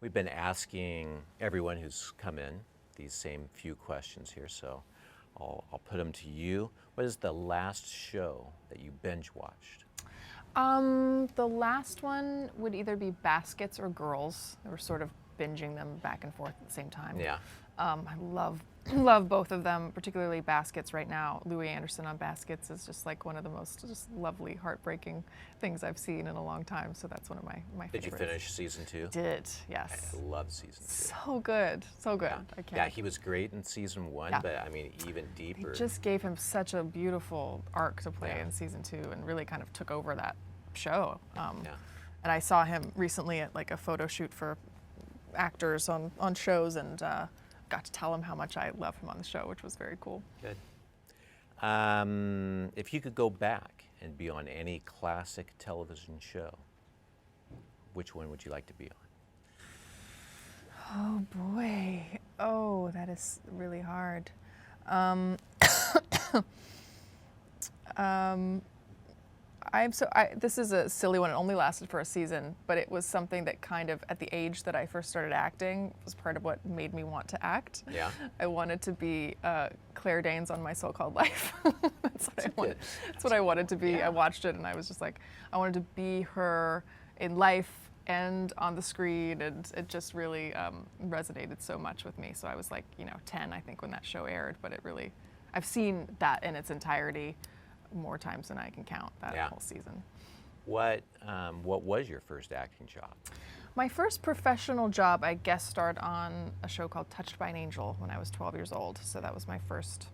We've been asking everyone who's come in these same few questions here, so I'll put them to you. What is the last show that you binge watched? The last one would either be Baskets or Girls. They were sort of binging them back and forth at the same time. Yeah. I love both of them, particularly Baskets right now. Louis Anderson on Baskets is just like one of the most just lovely, heartbreaking things I've seen in a long time. So that's one of my favorites. Did you finish season 2? Did, yes. I love season 2. So good, so good. Yeah. I can't. Yeah, he was great in season 1, Yeah. but I mean, even deeper. They just gave him such a beautiful arc to play Yeah. in season 2 and really kind of took over that show. Yeah. And I saw him recently at like a photo shoot for actors on shows and got to tell him how much I love him on the show, which was very cool. Good. If you could go back and be on any classic television show, which one would you like to be on? Oh boy. Oh, that is really hard. This is a silly one. It only lasted for a season, but it was something that kind of, at the age that I first started acting, was part of what made me want to act. Yeah. I wanted to be Claire Danes on My So-Called Life. That's what I wanted. That's what I wanted to be. Yeah. I watched it and I was just like, I wanted to be her in life and on the screen, and it just really resonated so much with me. So I was like, 10, I think, when that show aired, but it really, I've seen that in its entirety more times than I can count, that Yeah. whole season. What was your first acting job? My first professional job, I guest starred on a show called Touched by an Angel when I was 12 years old. So that was my first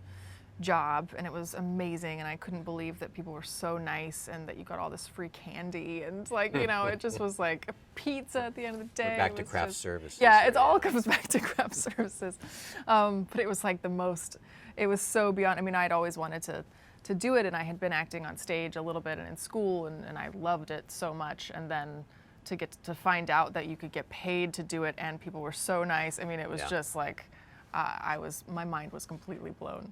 job, and it was amazing, and I couldn't believe that people were so nice and that you got all this free candy, and it just was like a pizza at the end of the day. We're back It to was craft just- services. Yeah, it all comes back to craft services. But it was like it was so beyond, I mean, I'd always wanted to do it, and I had been acting on stage a little bit and in school, and I loved it so much, and then to get to find out that you could get paid to do it and people were so nice, I mean, it was Yeah. just like, my mind was completely blown.